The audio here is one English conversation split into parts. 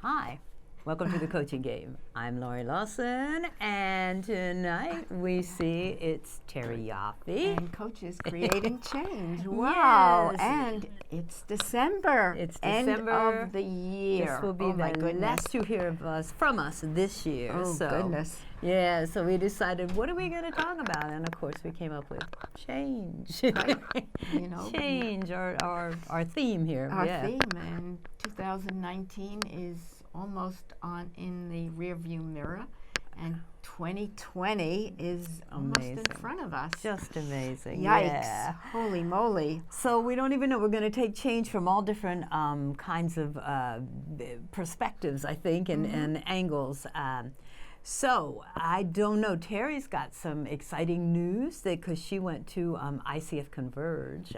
Hi, welcome to the Coaching Game. I'm Laurie Lawson, and tonight we see it's Terry Yoffe. And Coaches Creating Change. Wow. Yes. And it's December. It's End December. of the year. This will be my the goodness. last you hear of us from us this year. Oh, goodness. Yeah, so we decided, what are we going to talk about? And of course, we came up with change. Right. You know, change, our theme here. Our yeah. theme, and 2019 is almost in the rearview mirror, and 2020 is almost in Amazing. front of us. Just amazing. Yikes. Yeah. Holy moly. So we don't even know. We're going to take change from all different kinds of perspectives, I think, and angles. So I don't know. Terry's got some exciting news because she went to ICF Converge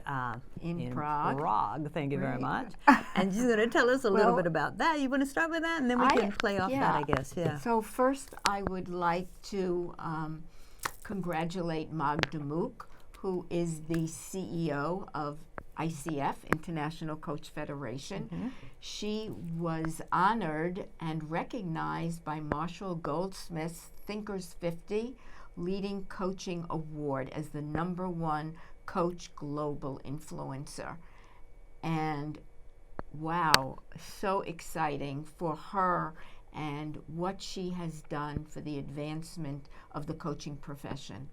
In Prague. Prague. Thank you very Right. much. And she's going to tell us a little Well, bit about that. You want to start with that, and then we can play off that, I guess. Yeah. So first, I would like to congratulate Magda Mook, who is the CEO of ICF, International Coach Federation. Mm-hmm. She was honored and recognized by Marshall Goldsmith's Thinkers 50 Leading Coaching Award as the #1 Coach Global Influencer. And wow, so exciting for her and what she has done for the advancement of the coaching profession.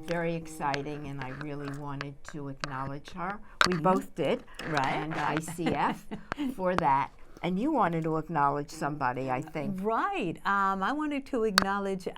Very exciting, and I really wanted to acknowledge her. We both did, Right. and ICF for that. And you wanted to acknowledge somebody, I think. Right. I wanted to acknowledge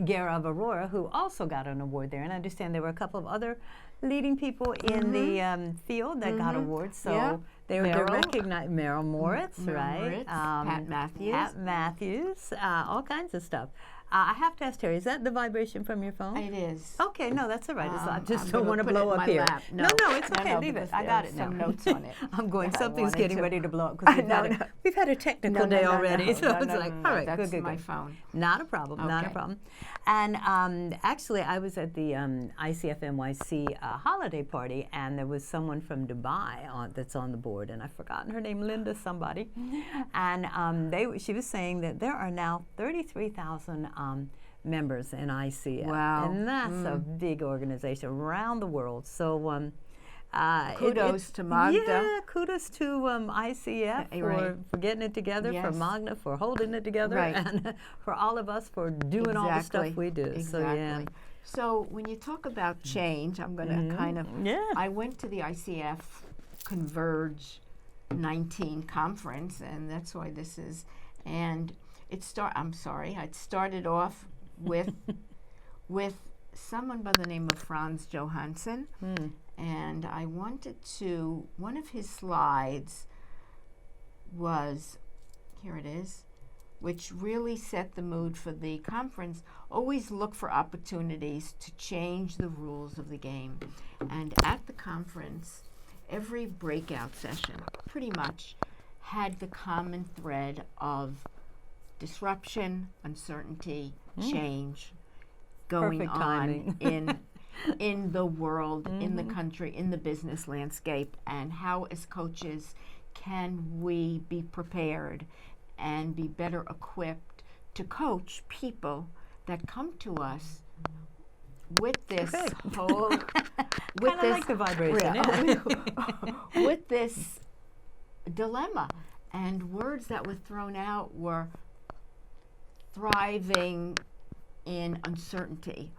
Gara of Aurora, who also got an award there. And I understand there were a couple of other leading people in the field that got awards. So Yeah. they're Meryl. recognized. Meryl Moritz, Meryl right? Moritz, Pat Matthews. Pat Matthews, all kinds of stuff. I have to ask Terry, is that the vibration from your phone? It is. Okay, no, that's all right. I just I'm don't gonna want to put it blow in up my here. lap. No, it's okay. Leave it. because I got there's it now. some notes on it. I'm going. that I Something's wanted getting to- ready to blow up because we've had a technical day already. So it's like, all right, that's good. my phone. Not a problem. Not a Okay. problem. And actually, I was at the ICF NYC holiday party, and there was someone from Dubai that's on the board, and I've forgotten her name, Linda somebody, and she was saying that there are now 33,000 members in ICF. Wow. And that's a big organization around the world. So Kudos to Magda. Yeah, kudos to ICF Right. for getting it together, for Yes. Magda for holding it together, Right. and for all of us for doing all the stuff we do. Exactly. So yeah. So when you talk about change, I'm going to kind of. Yeah. I went to the ICF Converge 19 conference, and that's why this is. And it started off with someone by the name of Franz Johansson, and I wanted to. One of his slides was, here it is, which really set the mood for the conference. Always look for opportunities to change the rules of the game. And at the conference, every breakout session pretty much had the common thread of disruption, uncertainty, change going Perfect on timing. in the world, in the country, in the business landscape, and how as coaches can we be prepared and be better equipped to coach people that come to us with this whole with Kinda like the vibration, with this dilemma. And words that were thrown out were thriving in uncertainty,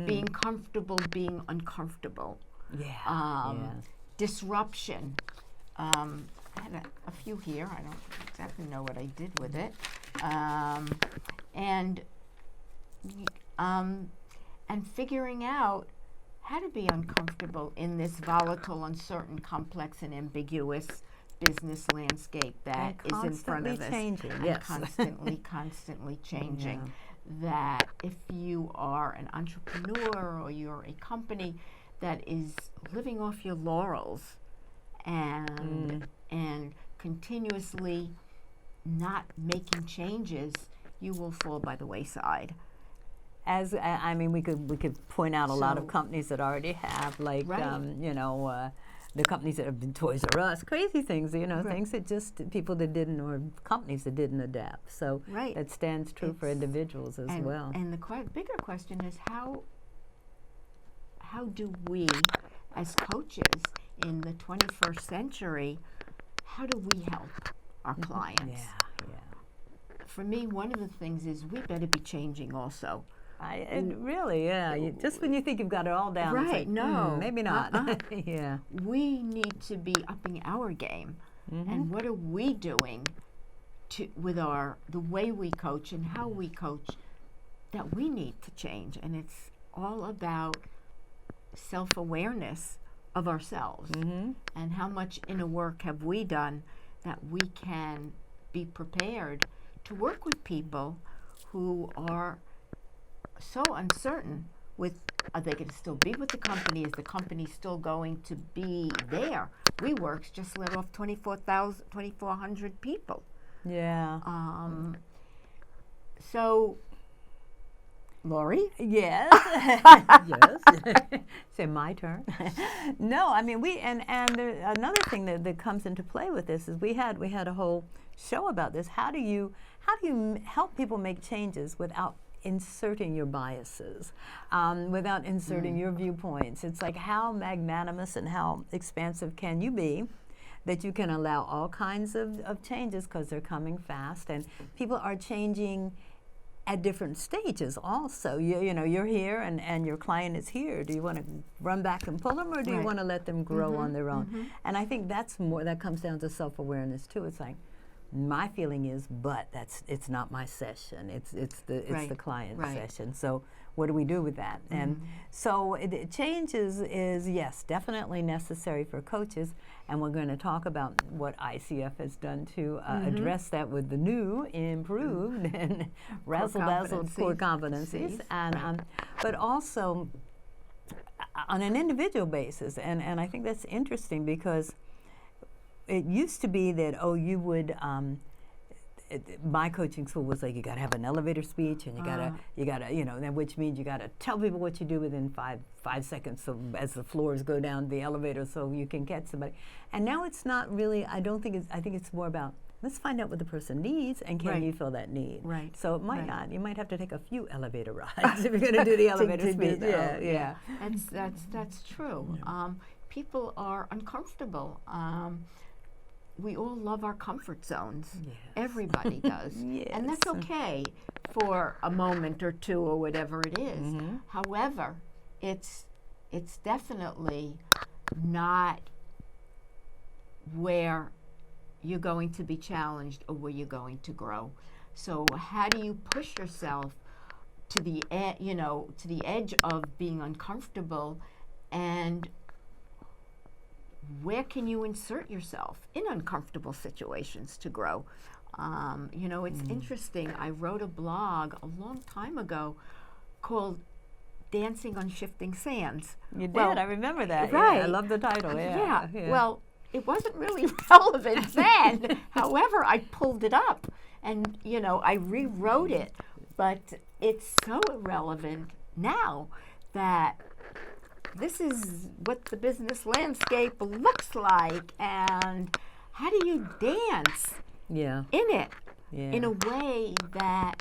being comfortable being uncomfortable, Yeah. disruption. I had a few here. I don't exactly know what I did with it. And figuring out how to be uncomfortable in this volatile, uncertain, complex, and ambiguous business landscape that is in front of us. Changing. And Yes. constantly changing. That if you are an entrepreneur or you're a company that is living off your laurels and continuously not making changes, you will fall by the wayside. As I mean, we could point out a lot of So- companies that already have, like Right. the companies that have been Toys R Us, crazy things, things that just people that didn't, or companies that didn't adapt. So that stands true for individuals as well. And the bigger question is how do we, as coaches in the 21st century, how do we help our clients? Yeah. For me, one of the things is we better be changing also. Just when you think you've got it all down, it's like, no, maybe not. Yeah. We need to be upping our game. And what are we doing with the way we coach and how we coach that we need to change? And it's all about self-awareness of ourselves and how much inner work have we done that we can be prepared to work with people who are so uncertain with, are they going to still be with the company? Is the company still going to be there? WeWork's just let off 2,400 people. Yeah. So, Laurie? Yes. Yes. So my turn. No, I mean another thing that comes into play with this is we had a whole show about this. How do you help people make changes without inserting your biases, without inserting your viewpoints? It's like, how magnanimous and how expansive can you be that you can allow all kinds of changes, because they're coming fast and people are changing at different stages also. You're here and your client is here. Do you want to run back and pull them, or do you want to let them grow on their own? And I think that comes down to self-awareness too. It's like, my feeling is, but it's not my session. It's the client's session. So what do we do with that? And so change is yes, definitely necessary for coaches. And we're going to talk about what ICF has done to address that with the new, improved, and razzle-dazzled core competencies. And but also on an individual basis. And I think that's interesting, because it used to be that, you would, my coaching school was like, you got to have an elevator speech, and you got to, which means you got to tell people what you do within five seconds, so as the floors go down the elevator, so you can catch somebody. And now it's not really, I think it's more about, let's find out what the person needs, and can you fill that need? Right. So it might not, you might have to take a few elevator rides if you're going to do the elevator speech. Yeah. That's true. People are uncomfortable. We all love our comfort zones. Yes. Everybody does. Yes. And that's okay for a moment or two or whatever it is. However, it's definitely not where you're going to be challenged or where you're going to grow. So how do you push yourself to the edge of being uncomfortable, and where can you insert yourself in uncomfortable situations to grow? It's interesting. I wrote a blog a long time ago called Dancing on Shifting Sands. You did, I remember that. Right. Yeah, I love the title, yeah. Well, it wasn't really relevant then. However, I pulled it up and, I rewrote it. But it's so irrelevant now that this is what the business landscape looks like, and how do you dance in it in a way that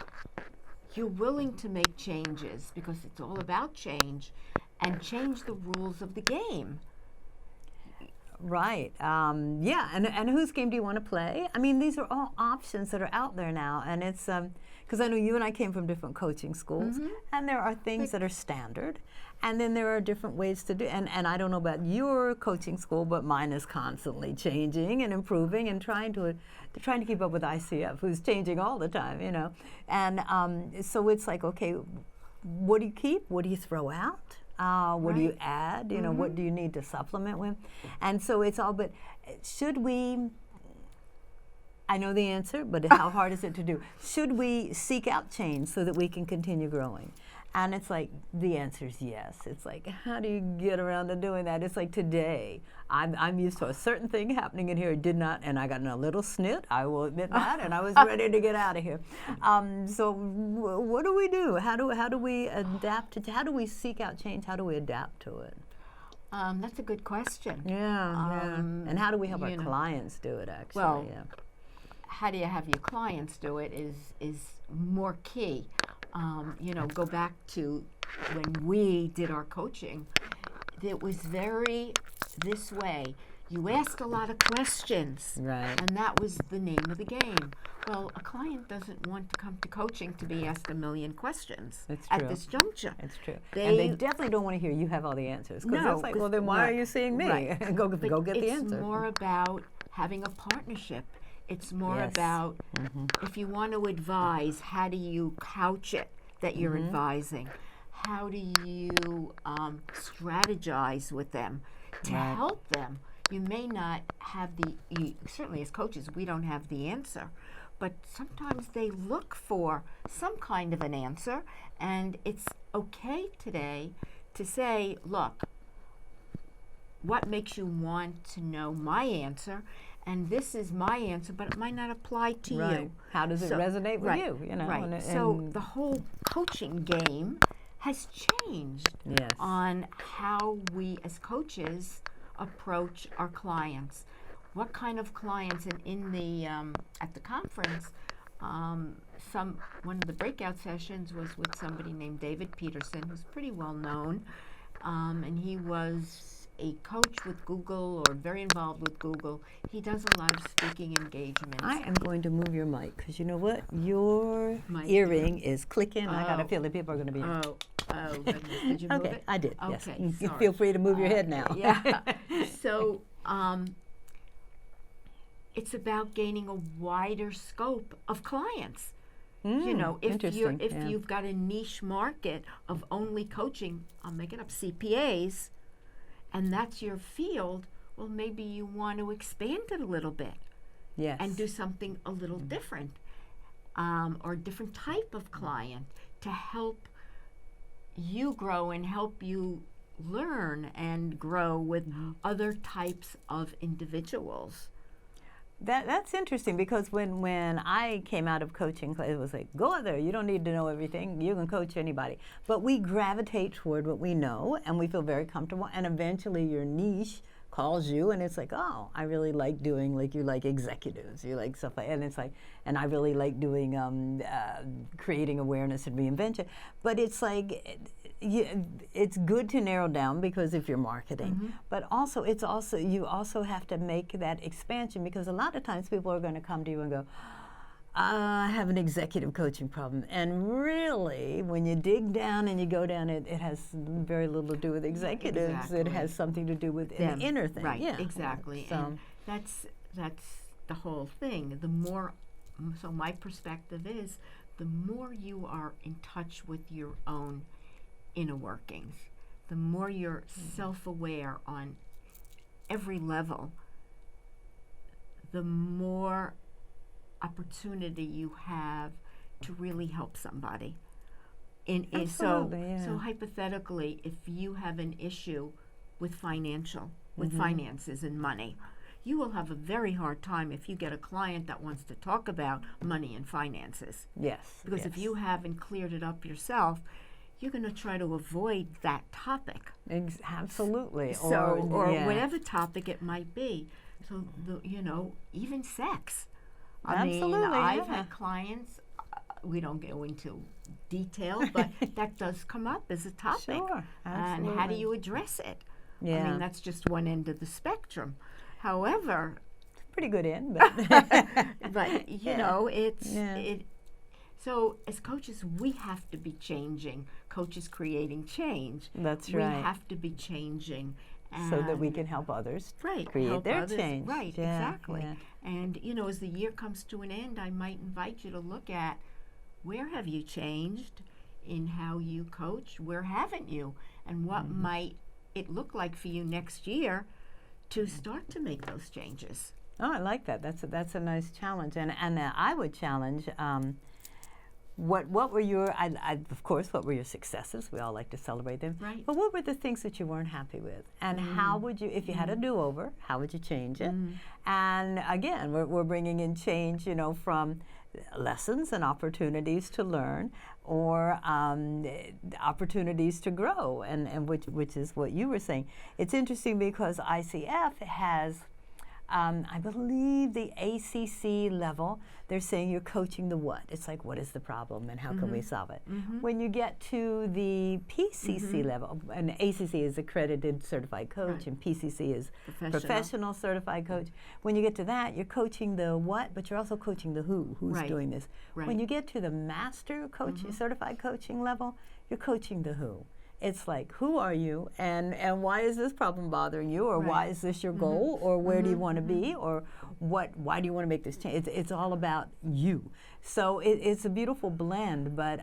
you're willing to make changes, because it's all about change, and change the rules of the game. Right. And whose game do you want to play? I mean, these are all options that are out there now, and it's because I know you and I came from different coaching schools, and there are things that are standard, and then there are different ways to do. And I don't know about your coaching school, but mine is constantly changing and improving and trying to keep up with ICF, who's changing all the time, And so it's like, okay, what do you keep? What do you throw out? What do you add? What do you need to supplement with? And so it's all, but should we, I know the answer, but how hard is it to do? Should we seek out change so that we can continue growing? And it's like, the answer is yes. It's like, how do you get around to doing that? It's like today, I'm used to a certain thing happening in here. It did not, and I got in a little snit, I will admit that, and I was ready to get out of here. So what do we do? How do we adapt to, how do we seek out change? How do we adapt to it? That's a good question. Yeah. And how do we help our clients do it, actually? Well, how do you have your clients do it is more key. Go back to when we did our coaching. It was very this way. You asked a lot of questions, right? And that was the name of the game. Well, a client doesn't want to come to coaching to be asked a million questions at this juncture. It's true. And they definitely don't want to hear you have all the answers. No. It's like, well, then why are you seeing me? Right. go get the answer. It's more about having a partnership. It's more about if you want to advise, how do you couch it that you're advising? How do you strategize with them to help them? You may not have certainly as coaches, we don't have the answer, but sometimes they look for some kind of an answer, and it's okay today to say, look, what makes you want to know my answer? And this is my answer, but it might not apply to you. How does it resonate with you? Right. So the whole coaching game has changed on how we as coaches approach our clients. What kind of clients? And in the at the conference, one of the breakout sessions was with somebody named David Peterson, who's pretty well known, and he was a coach with Google or very involved with Google. He does a lot of speaking engagements. I am going to move your mic because you know what? Your earring is clicking. I got a feeling people are going to be. Oh, goodness. Did you move it? I did. Okay, yes. Sorry. Feel free to move your head now. Yeah. So it's about gaining a wider scope of clients. If you've got a niche market of only coaching, I'm making up CPAs, and that's your field, well, maybe you want to expand it a little bit. Yes. And do something a little different, or a different type of client to help you grow and help you learn and grow with other types of individuals. That's interesting because when I came out of coaching, it was like, go out there. You don't need to know everything. You can coach anybody. But we gravitate toward what we know, and we feel very comfortable. And eventually your niche calls you, and it's like, oh, I really like doing, like you like executives. You like stuff like, and it's like, and I really like doing creating awareness and reinvention. But it's like, it's good to narrow down because if you're marketing, but also you also have to make that expansion because a lot of times people are going to come to you and go, I have an executive coaching problem. And really, when you dig down and you go down, it has very little to do with executives. Exactly. It has something to do with an inner thing. Right, yeah. exactly. So. And that's the whole thing. So my perspective is, the more you are in touch with your own inner workings, the more you're self-aware on every level, the more opportunity you have to really help somebody. So hypothetically, if you have an issue with finances and money, you will have a very hard time if you get a client that wants to talk about money and finances. Yes. Because if you haven't cleared it up yourself, you're going to try to avoid that topic. Absolutely. So, or whatever topic it might be. So, even sex. I mean, I've had clients, we don't go into detail, but that does come up as a topic. Sure, absolutely. And how do you address it? Yeah. I mean, that's just one end of the spectrum. However, pretty good end, but but so as coaches, we have to be changing. Coaches creating change. That's right. We have to be changing. So that we can help others create their change. Right, exactly. Yeah. And, as the year comes to an end, I might invite you to look at where have you changed in how you coach, where haven't you, and what might it look like for you next year to start to make those changes. Oh, I like that. That's a nice challenge. And I would challenge, what were your, of course, what were your successes? We all like to celebrate them. Right. But what were the things that you weren't happy with? And how would you, if you had a do-over, how would you change it? And again, we're bringing in change, from lessons and opportunities to learn, or opportunities to grow, and which is what you were saying. It's interesting because ICF has, I believe, the ACC level. They're saying you're coaching the what. It's like, what is the problem and how can we solve it? When you get to the PCC level, and ACC is accredited certified coach, and PCC is professional certified coach. When you get to that, you're coaching the what, but you're also coaching the who's doing this. When you get to the master coaching, certified coaching level, you're coaching the who. It's like, who are you, and why is this problem bothering you, or why is this your goal, or where do you want to be, or why do you want to make this change? It's all about you. So it's a beautiful blend, but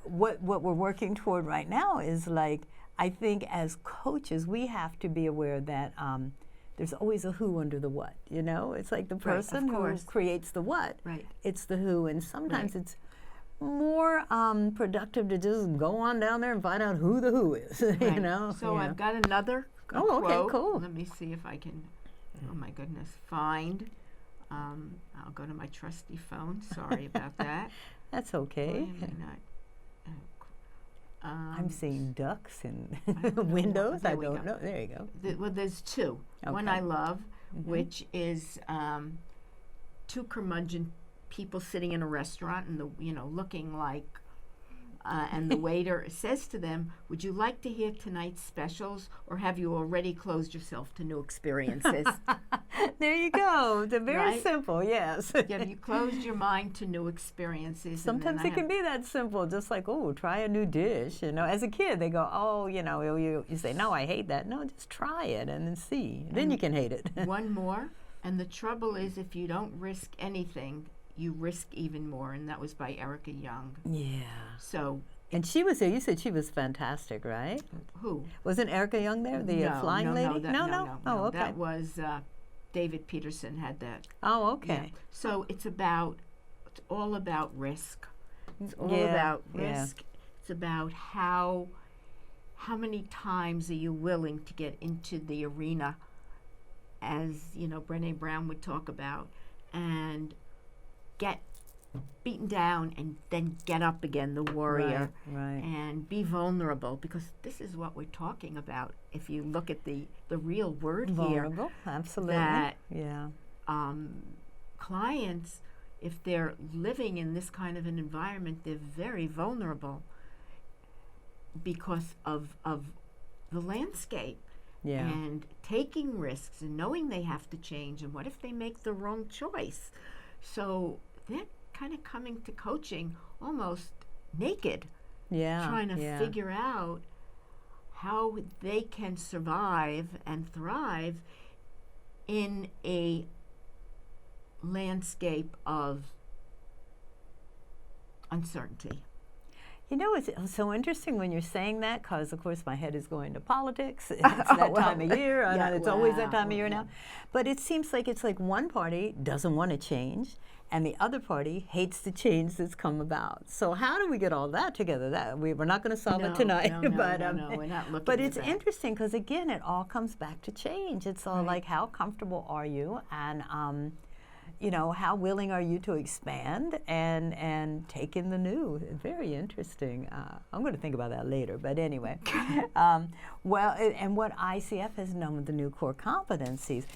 what we're working toward right now is, like, I think as coaches, we have to be aware that there's always a who under the what, you know? It's like the person who creates the what, it's the who, and sometimes it's more productive to just go on down there and find out who the who is, you know? So I've got another quote. Okay, cool. Let me see if I can, oh my goodness, find. I'll go to my trusty phone. Sorry about that. That's okay. I'm seeing ducks and windows. I don't know. There you go. Well, there's two. One I love, which is two curmudgeon people sitting in a restaurant, and looking like, and the waiter says to them, "Would you like to hear tonight's specials, or have you already closed yourself to new experiences?" There you go. They're very simple. Yes. Yeah, you closed your mind to new experiences. Sometimes it can be that simple, just like, oh, try a new dish. You know, as a kid, they go, oh, you say, no, I hate that. No, just try it and then see. Then you can hate it. One more, and the trouble is, if you don't risk anything, you risk even more, and that was by Erica Young. Yeah. So. And she was there. You said she was fantastic, right? Who? Wasn't Erica Young there, the flying lady? No. Oh, okay. That was David Peterson had that. Oh, okay. Yeah. So it's all about risk. It's all about risk. It's about how many times are you willing to get into the arena, as Brené Brown would talk about, and get beaten down and then get up again, the warrior, and be vulnerable, because this is what we're talking about. If you look at the real word vulnerable, absolutely. That clients, if they're living in this kind of an environment, they're very vulnerable because of the landscape. Yeah. And taking risks and knowing they have to change, and what if they make the wrong choice? So they're kind of coming to coaching almost naked, trying to figure out how they can survive and thrive in a landscape of uncertainty. You know, it's so interesting when you're saying that, because, of course, my head is going to politics. It's that time of year. It's always that time of year now. But it seems like it's like one party doesn't want to change, and the other party hates the change that's come about. So how do we get all that together? We're not going to solve it tonight. No, we're not looking but at it's interesting because, again, it all comes back to change. It's all like, how comfortable are you? And how willing are you to expand and take in the new? Very interesting. I'm going to think about that later, but anyway. And what ICF has known with the new core competencies,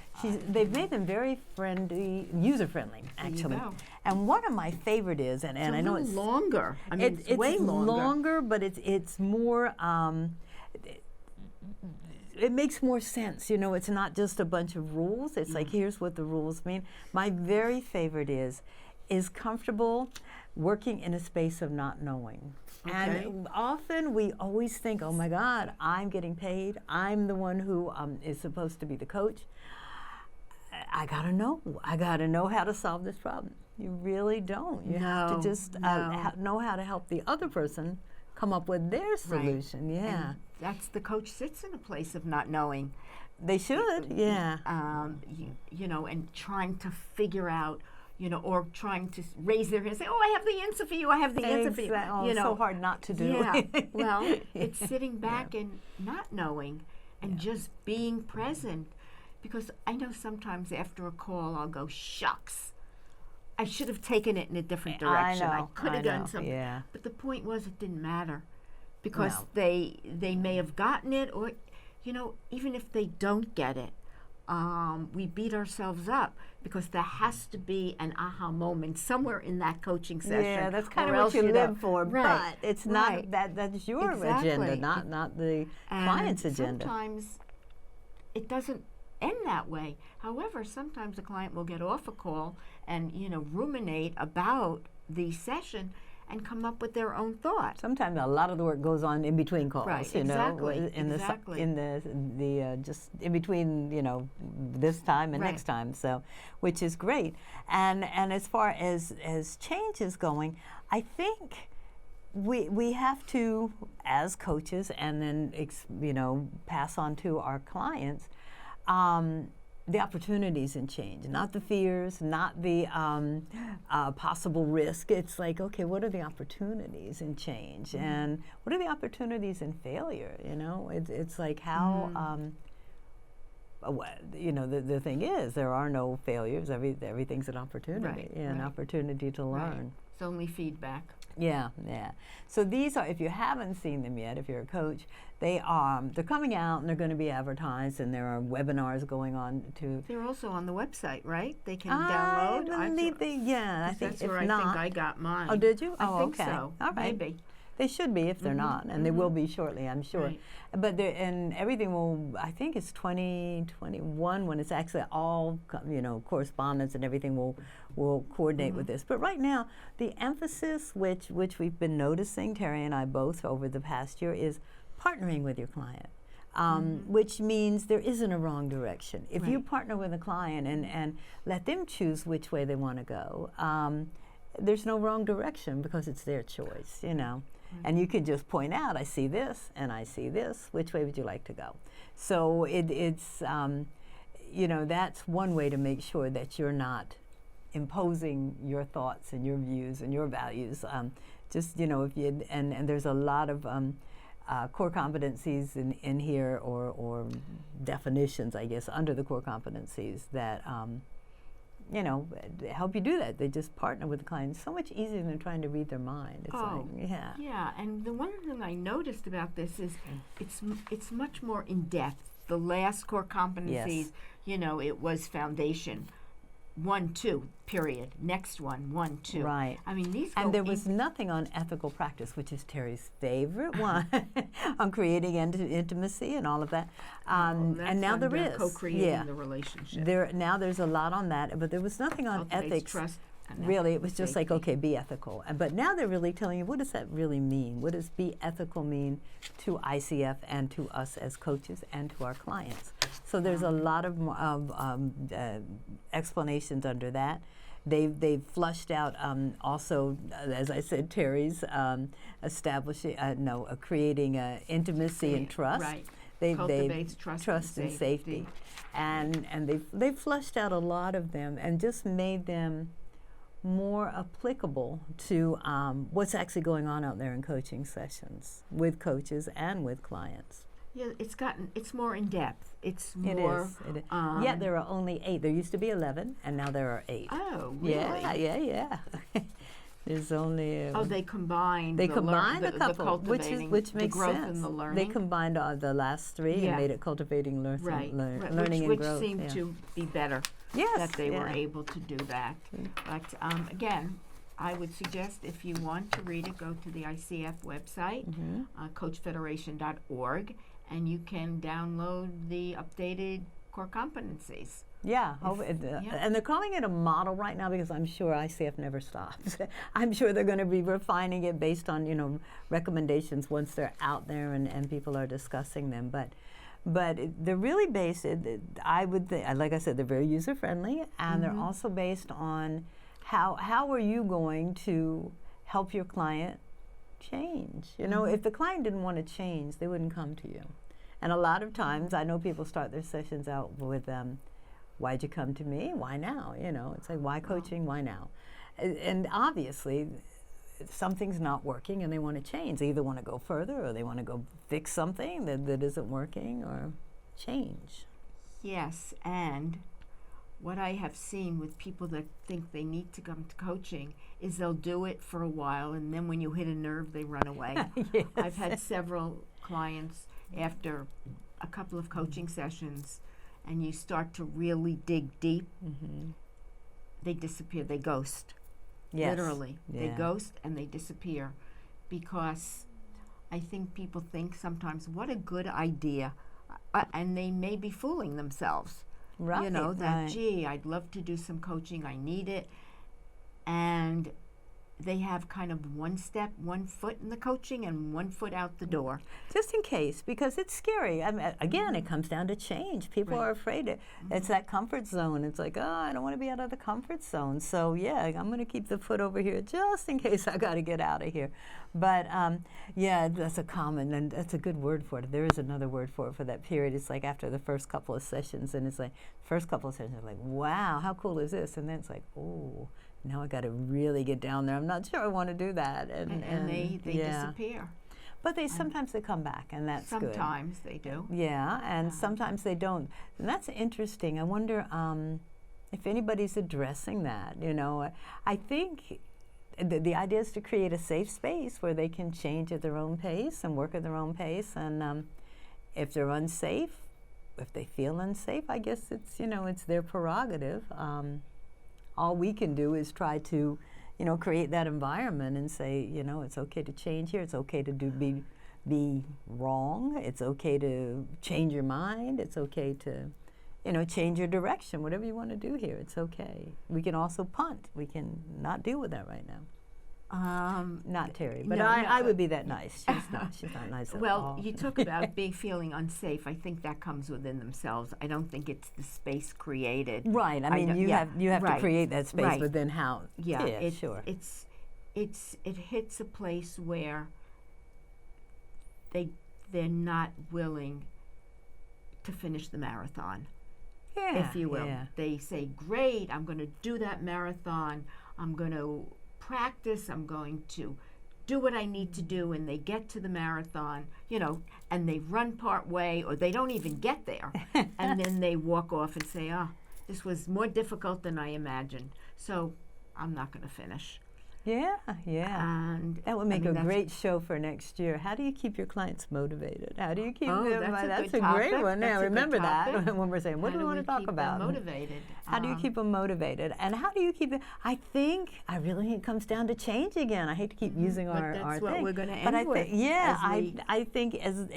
they've made them very friendly, user-friendly, actually. And one of my favorite is, and I know it's longer. I mean, it's way longer, but it's more. It makes more sense, it's not just a bunch of rules. It's like, here's what the rules mean. My very favorite is comfortable working in a space of not knowing. Okay. And often we always think, oh my God, I'm getting paid. I'm the one who is supposed to be the coach. I gotta know how to solve this problem. You really don't. You have to just know how to help the other person come up with their solution. And that's the coach sits in a place of not knowing. They should, and trying to figure out, or trying to raise their hand and say, oh, I have the answer for you, I have the answer for you. Oh, it's so hard not to do. Yeah, well, it's sitting back and not knowing and just being present. Because I know sometimes after a call I'll go, shucks, I should have taken it in a different direction. I could have done something. Yeah. But the point was, it didn't matter, because No. they may have gotten it, or, even if they don't get it, we beat ourselves up, because there has to be an aha moment somewhere in that coaching session. Yeah, that's kind or of else what you live don't. for, Right. but it's Right. not that's your Exactly. agenda, not the client's agenda. Sometimes it doesn't end that way. However, sometimes the client will get off a call and ruminate about the session and come up with their own thoughts. Sometimes a lot of the work goes on in between calls, Right, you exactly, know, in exactly. the just in between, this time and Right. next time. So, which is great. And as far as change is going, I think we have to, as coaches, and then pass on to our clients, the opportunities in change, not the fears, not the possible risk. It's like, okay, what are the opportunities in change, and what are the opportunities in failure? It's like how. The thing is, there are no failures. Everything's an opportunity, an opportunity to learn. Right. It's only feedback. Yeah. So these are, if you haven't seen them yet, if you're a coach, they're coming out and they're going to be advertised, and there are webinars going on too. They're also on the website, right? They can download. I believe I think that's if where not, I think I got mine. Oh, did you? I think okay. so. All right. Maybe. They should be if they're not, and they will be shortly, I'm sure. Right. But and everything will, I think it's 2021 when it's actually all, correspondence and everything will coordinate with this. But right now, the emphasis, which we've been noticing, Terry and I both over the past year, is partnering with your client. Which means there isn't a wrong direction. If you partner with a client and let them choose which way they want to go, there's no wrong direction, because it's their choice, And you can just point out, I see this and I see this. Which way would you like to go? So it's, that's one way to make sure that you're not imposing your thoughts and your views and your values. If you and there's a lot of core competencies in here, or definitions, I guess, under the core competencies that help you do that. They just partner with the client. It's so much easier than trying to read their mind. It's Yeah, and the one thing I noticed about this is it's much more in depth. The last core competencies, it was foundation. 1, 2, period. Next one, 1, 2. Right. I mean, these and there was nothing on ethical practice, which is Terry's favorite one, on creating intimacy and all of that. And now there is. Co-creating the relationship. Now there's a lot on that, but there was nothing on ethics. Trust and really, it was just safety. like, okay, be ethical. But now they're really telling you, what does that really mean? What does be ethical mean to ICF and to us as coaches and to our clients? So there's a lot of explanations under that. They've flushed out also, as I said, Terry's creating intimacy and trust. Right. Cultivates trust and safety. And they've flushed out a lot of them and just made them more applicable to what's actually going on out there in coaching sessions with coaches and with clients. Yeah, it's more in depth. It's more. It is. Yet there are only 8. There used to be 11, and now there are 8. Oh, really? Yeah. There's only. They combined. They combined a couple, the which makes the growth sense. And the learning. They combined the last 3 and made it cultivating learning and growth. Which seemed to be better. Yes, that they were able to do that. But again, I would suggest, if you want to read it, go to the ICF website, coachfederation.org, and you can download the updated core competencies. Yeah, and they're calling it a model right now because I'm sure ICF never stops. I'm sure they're going to be refining it based on recommendations once they're out there and people are discussing them. But they're really based. I would think, like I said, they're very user friendly, and they're also based on how are you going to help your client change. If the client didn't want to change, they wouldn't come to you. And a lot of times, I know people start their sessions out with, why'd you come to me? Why now? It's like, why coaching? Why now? And obviously, something's not working and they want to change. They either want to go further or they want to go fix something that isn't working or change. Yes, and what I have seen with people that think they need to come to coaching is they'll do it for a while, and then when you hit a nerve, they run away. Yes. I've had several clients after a couple of coaching sessions, and you start to really dig deep, they disappear, they ghost. Yes. Literally. Yeah. They ghost and they disappear, because I think people think sometimes, what a good idea, and they may be fooling themselves. Right. You know, that, right. gee, I'd love to do some coaching, I need it. And they have kind of one foot in the coaching and one foot out the door. Just in case, because it's scary. I mean, again, it comes down to change. People Right. are afraid. It's that comfort zone. It's like, oh, I don't want to be out of the comfort zone. So, yeah, I'm going to keep the foot over here just in case I got to get out of here. But, yeah, that's a common, and that's a good word for it. There is another word for it for that period. It's like after the first couple of sessions, and it's like, first couple of sessions are like, wow, how cool is this? And then it's like, oh, now I got to really get down there. I'm not sure I want to do that. And they yeah. disappear. But sometimes they come back, and that's good. Sometimes they do. Yeah, and sometimes they don't. And that's interesting. I wonder if anybody's addressing that. You know, I think the idea is to create a safe space where they can change at their own pace and work at their own pace. And if they're unsafe, if they feel unsafe, I guess it's, you know, it's their prerogative. All we can do is try to, you know, create that environment and say, you know, it's okay to change here. It's okay to be wrong. It's okay to change your mind. It's okay to, you know, change your direction. Whatever you want to do here, it's okay. We can also punt. We can not deal with that right now. Not Terry, but I would be that nice. She's not nice at all. Well, you talk about feeling unsafe. I think that comes within themselves. I don't think it's the space created. Right. I mean, you have to create that space, right. but then how? Yeah, sure. It hits a place where they're not willing to finish the marathon, if you will. Yeah. They say, "Great, I'm going to do that marathon. I'm going to practice, I'm going to do what I need to do," and they get to the marathon, you know, and they run part way, or they don't even get there, and then they walk off and say, "Oh, this was more difficult than I imagined, so I'm not going to finish." Yeah. And that would make a great show for next year. How do you keep your clients motivated? How do you keep them? That's a great one. Now remember that when we're saying, what do we want to talk about? Motivated. How do you keep them motivated? And how do you keep it? I really think it comes down to change again. I hate to keep using our that's thing. what we're going to end with. I think as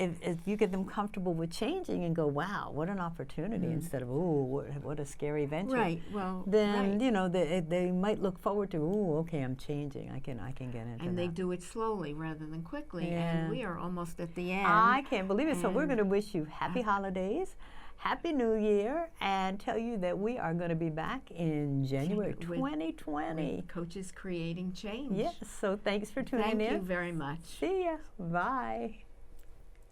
you get them comfortable with changing and go, wow, what an opportunity, instead of, ooh, what a scary venture. Right. Well. Then you know they might look forward to, ooh, okay, I'm changing. I can get into that. And they do it slowly rather than quickly. Yeah. And we are almost at the end. I can't believe it. So we're going to wish you happy holidays, happy New Year, and tell you that we are going to be back in January 2020. With Coaches Creating Change. Yes. So thanks for tuning in. Thank you very much. See ya. Bye.